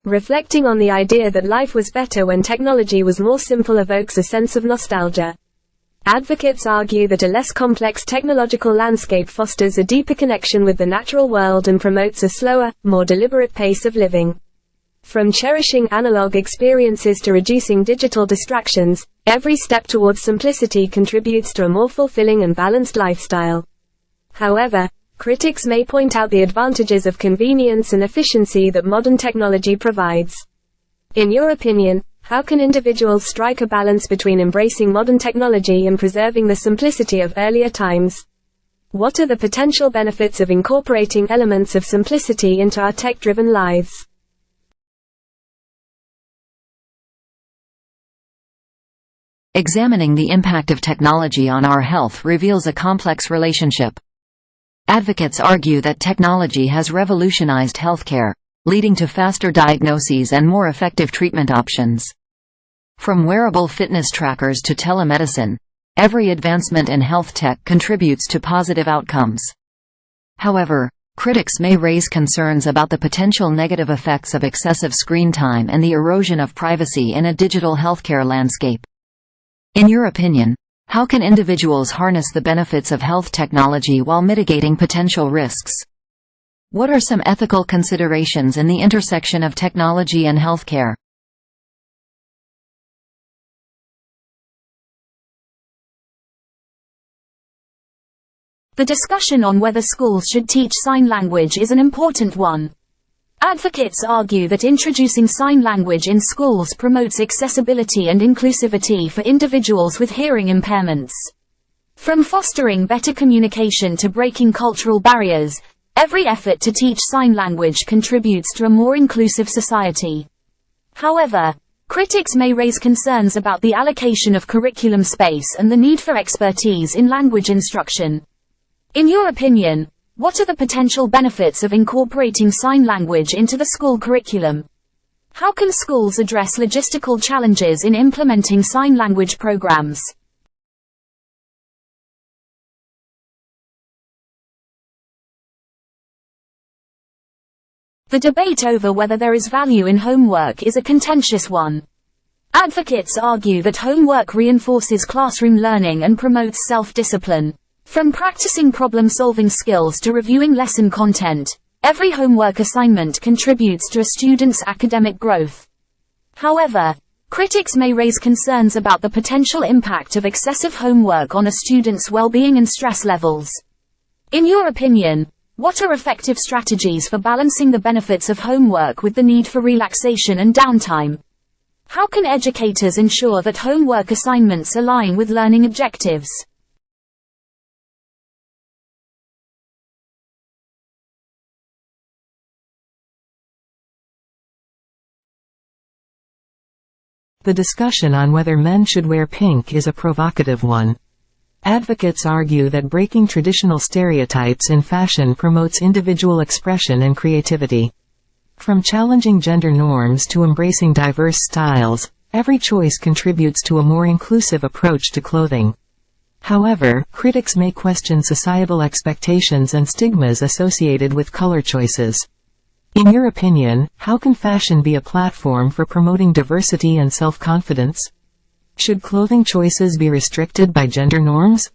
Reflecting on the idea that life was better when technology was more simple evokes a sense of nostalgia. Advocates argue that a less complex technological landscape fosters a deeper connection with the natural world and promotes a slower, more deliberate pace of living. From cherishing analog experiences to reducing digital distractions, every step towards simplicity contributes to a more fulfilling and balanced lifestyle. However, critics may point out the advantages of convenience and efficiency that modern technology provides. In your opinion, how can individuals strike a balance between embracing modern technology and preserving the simplicity of earlier times? What are the potential benefits of incorporating elements of simplicity into our tech-driven lives? Examining the impact of technology on our health reveals a complex relationship. Advocates argue that technology has revolutionized healthcare, leading to faster diagnoses and more effective treatment options. From wearable fitness trackers to telemedicine, every advancement in health tech contributes to positive outcomes. However, critics may raise concerns about the potential negative effects of excessive screen time and the erosion of privacy in a digital healthcare landscape. In your opinion, how can individuals harness the benefits of health technology while mitigating potential risks? What are some ethical considerations in the intersection of technology and healthcare? The discussion on whether schools should teach sign language is an important one. Advocates argue that introducing sign language in schools promotes accessibility and inclusivity for individuals with hearing impairments. From fostering better communication to breaking cultural barriers, every effort to teach sign language contributes to a more inclusive society. However, critics may raise concerns about the allocation of curriculum space and the need for expertise in language instruction. In your opinion, what are the potential benefits of incorporating sign language into the school curriculum? How can schools address logistical challenges in implementing sign language programs? The debate over whether there is value in homework is a contentious one. Advocates argue that homework reinforces classroom learning and promotes self-discipline. From practicing problem-solving skills to reviewing lesson content, every homework assignment contributes to a student's academic growth. However, critics may raise concerns about the potential impact of excessive homework on a student's well-being and stress levels. In your opinion, what are effective strategies for balancing the benefits of homework with the need for relaxation and downtime? How can educators ensure that homework assignments align with learning objectives? The discussion on whether men should wear pink is a provocative one. Advocates argue that breaking traditional stereotypes in fashion promotes individual expression and creativity. From challenging gender norms to embracing diverse styles, every choice contributes to a more inclusive approach to clothing. However, critics may question societal expectations and stigmas associated with color choices. In your opinion, how can fashion be a platform for promoting diversity and self-confidence? Should clothing choices be restricted by gender norms?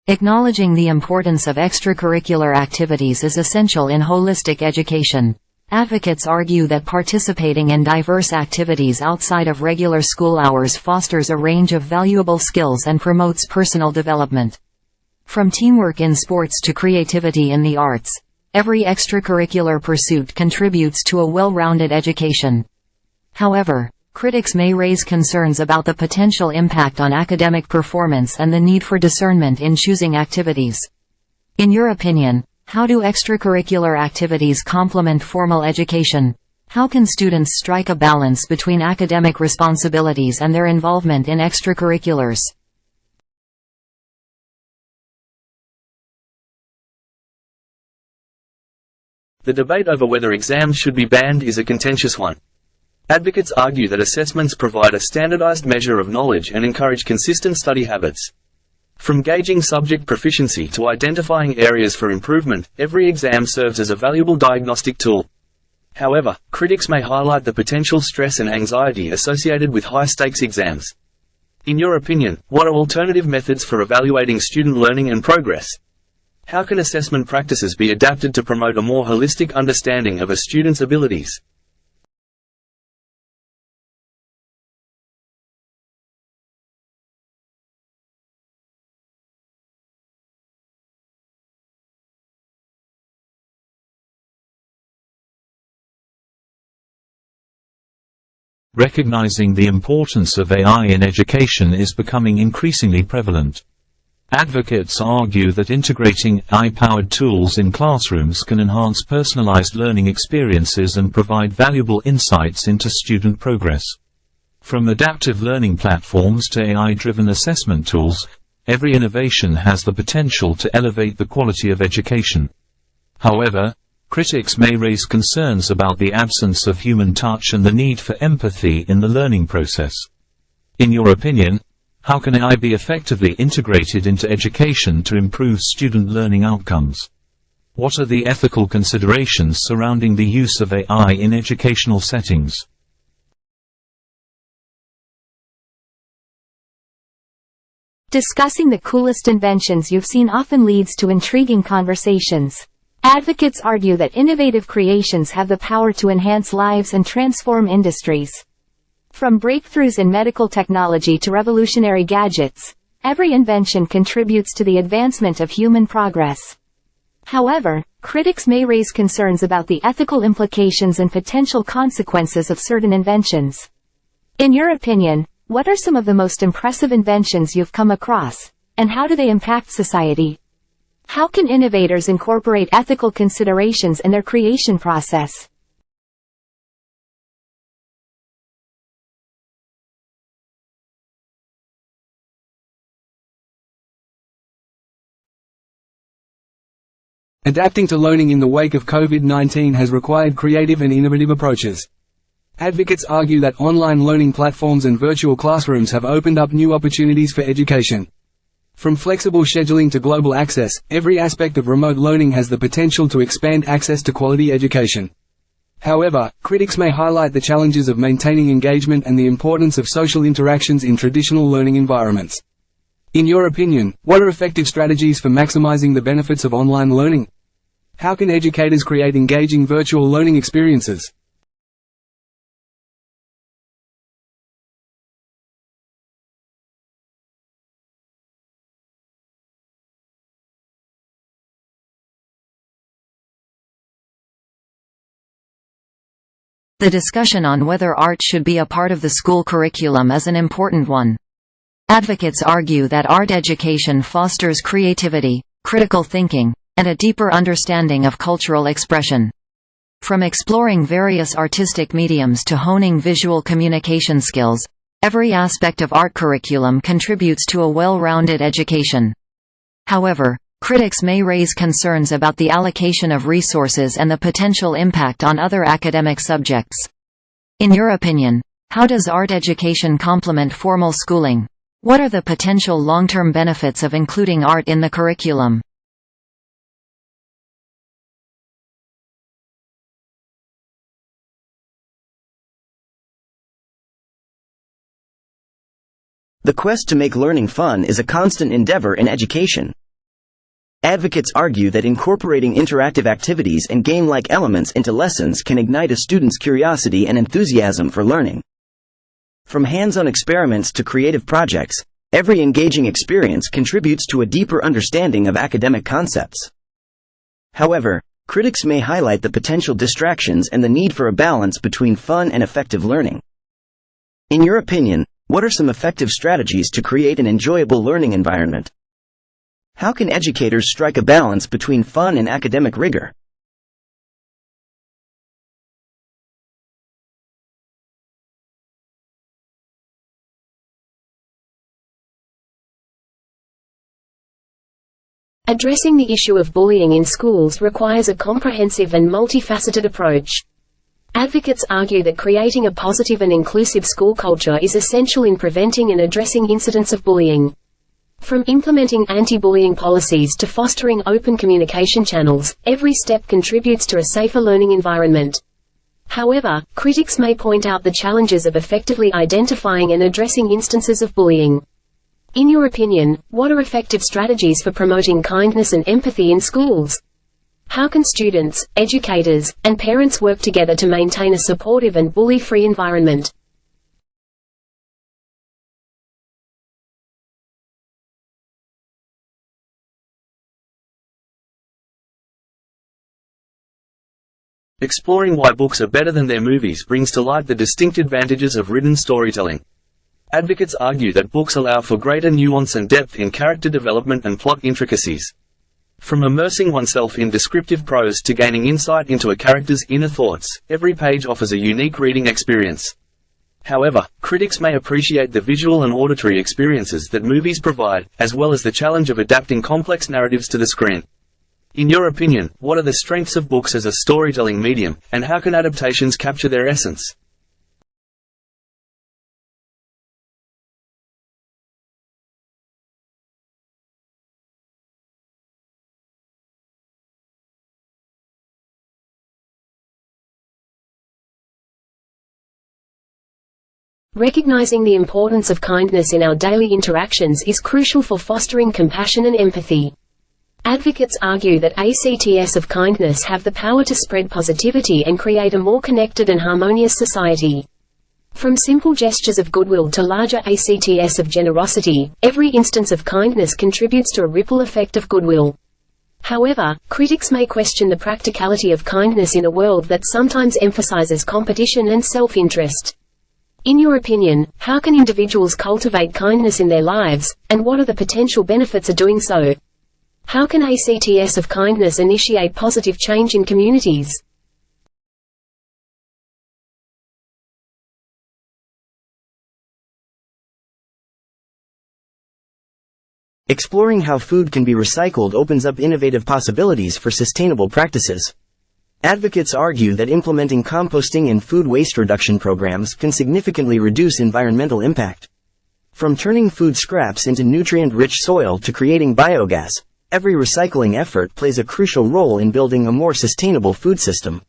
Acknowledging the importance of extracurricular activities is essential in holistic education. Advocates argue that participating in diverse activities outside of regular school hours fosters a range of valuable skills and promotes personal development. From teamwork in sports to creativity in the arts, every extracurricular pursuit contributes to a well-rounded education. However, critics may raise concerns about the potential impact on academic performance and the need for discernment in choosing activities. In your opinion, how do extracurricular activities complement formal education? How can students strike a balance between academic responsibilities and their involvement in extracurriculars? The debate over whether exams should be banned is a contentious one. Advocates argue that assessments provide a standardized measure of knowledge and encourage consistent study habits. From gauging subject proficiency to identifying areas for improvement, every exam serves as a valuable diagnostic tool. However, critics may highlight the potential stress and anxiety associated with high-stakes exams. In your opinion, what are alternative methods for evaluating student learning and progress? How can assessment practices be adapted to promote a more holistic understanding of a student's abilities? Recognizing the importance of AI in education is becoming increasingly prevalent. Advocates argue that integrating AI-powered tools in classrooms can enhance personalized learning experiences and provide valuable insights into student progress. From adaptive learning platforms to AI-driven assessment tools, every innovation has the potential to elevate the quality of education. However, critics may raise concerns about the absence of human touch and the need for empathy in the learning process. In your opinion, how can AI be effectively integrated into education to improve student learning outcomes? What are the ethical considerations surrounding the use of AI in educational settings? Discussing the coolest inventions you've seen often leads to intriguing conversations. Advocates argue that innovative creations have the power to enhance lives and transform industries. From breakthroughs in medical technology to revolutionary gadgets, every invention contributes to the advancement of human progress. However, critics may raise concerns about the ethical implications and potential consequences of certain inventions. In your opinion, what are some of the most impressive inventions you've come across, and how do they impact society? How can innovators incorporate ethical considerations in their creation process? Adapting to learning in the wake of COVID-19 has required creative and innovative approaches. Advocates argue that online learning platforms and virtual classrooms have opened up new opportunities for education. From flexible scheduling to global access, every aspect of remote learning has the potential to expand access to quality education. However, critics may highlight the challenges of maintaining engagement and the importance of social interactions in traditional learning environments. In your opinion, what are effective strategies for maximizing the benefits of online learning? How can educators create engaging virtual learning experiences? The discussion on whether art should be a part of the school curriculum is an important one. Advocates argue that art education fosters creativity, critical thinking, and a deeper understanding of cultural expression. From exploring various artistic mediums to honing visual communication skills, every aspect of art curriculum contributes to a well-rounded education. However, critics may raise concerns about the allocation of resources and the potential impact on other academic subjects. In your opinion, how does art education complement formal schooling? What are the potential long-term benefits of including art in the curriculum? The quest to make learning fun is a constant endeavor in education. Advocates argue that incorporating interactive activities and game-like elements into lessons can ignite a student's curiosity and enthusiasm for learning. From hands-on experiments to creative projects, every engaging experience contributes to a deeper understanding of academic concepts. However, critics may highlight the potential distractions and the need for a balance between fun and effective learning. In your opinion, what are some effective strategies to create an enjoyable learning environment? How can educators strike a balance between fun and academic rigor? Addressing the issue of bullying in schools requires a comprehensive and multifaceted approach. Advocates argue that creating a positive and inclusive school culture is essential in preventing and addressing incidents of bullying. From implementing anti-bullying policies to fostering open communication channels, every step contributes to a safer learning environment. However, critics may point out the challenges of effectively identifying and addressing instances of bullying. In your opinion, what are effective strategies for promoting kindness and empathy in schools? How can students, educators, and parents work together to maintain a supportive and bully-free environment? Exploring why books are better than their movies brings to light the distinct advantages of written storytelling. Advocates argue that books allow for greater nuance and depth in character development and plot intricacies. From immersing oneself in descriptive prose to gaining insight into a character's inner thoughts, every page offers a unique reading experience. However, critics may appreciate the visual and auditory experiences that movies provide, as well as the challenge of adapting complex narratives to the screen. In your opinion, what are the strengths of books as a storytelling medium, and how can adaptations capture their essence? Recognizing the importance of kindness in our daily interactions is crucial for fostering compassion and empathy. Advocates argue that ACTs of kindness have the power to spread positivity and create a more connected and harmonious society. From simple gestures of goodwill to larger ACTs of generosity, every instance of kindness contributes to a ripple effect of goodwill. However, critics may question the practicality of kindness in a world that sometimes emphasizes competition and self-interest. In your opinion, how can individuals cultivate kindness in their lives, and what are the potential benefits of doing so? How can ACTs of kindness initiate positive change in communities? Exploring how food can be recycled opens up innovative possibilities for sustainable practices. Advocates argue that implementing composting and food waste reduction programs can significantly reduce environmental impact. From turning food scraps into nutrient-rich soil to creating biogas, every recycling effort plays a crucial role in building a more sustainable food system.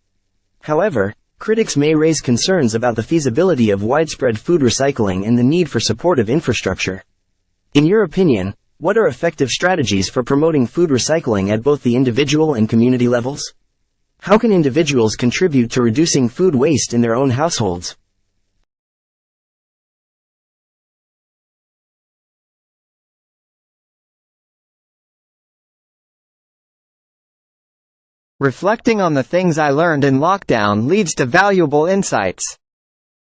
However, critics may raise concerns about the feasibility of widespread food recycling and the need for supportive infrastructure. In your opinion, what are effective strategies for promoting food recycling at both the individual and community levels? How can individuals contribute to reducing food waste in their own households? Reflecting on the things I learned in lockdown leads to valuable insights.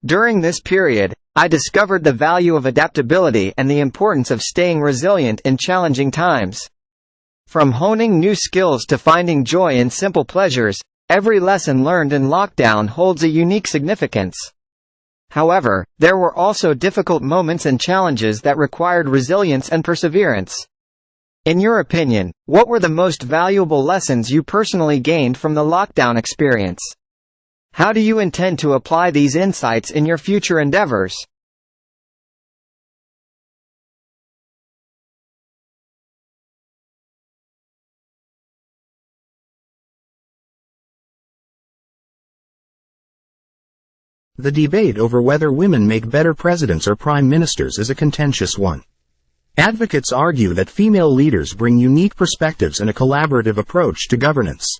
During this period, I discovered the value of adaptability and the importance of staying resilient in challenging times. From honing new skills to finding joy in simple pleasures, every lesson learned in lockdown holds a unique significance. However, there were also difficult moments and challenges that required resilience and perseverance. In your opinion, what were the most valuable lessons you personally gained from the lockdown experience? How do you intend to apply these insights in your future endeavors? The debate over whether women make better presidents or prime ministers is a contentious one. Advocates argue that female leaders bring unique perspectives and a collaborative approach to governance.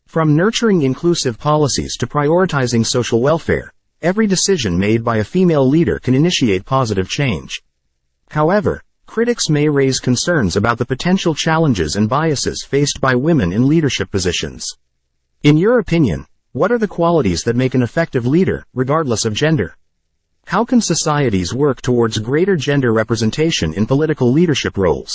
From nurturing inclusive policies to prioritizing social welfare, every decision made by a female leader can initiate positive change. However, critics may raise concerns about the potential challenges and biases faced by women in leadership positions. In your opinion, what are the qualities that make an effective leader, regardless of gender? How can societies work towards greater gender representation in political leadership roles?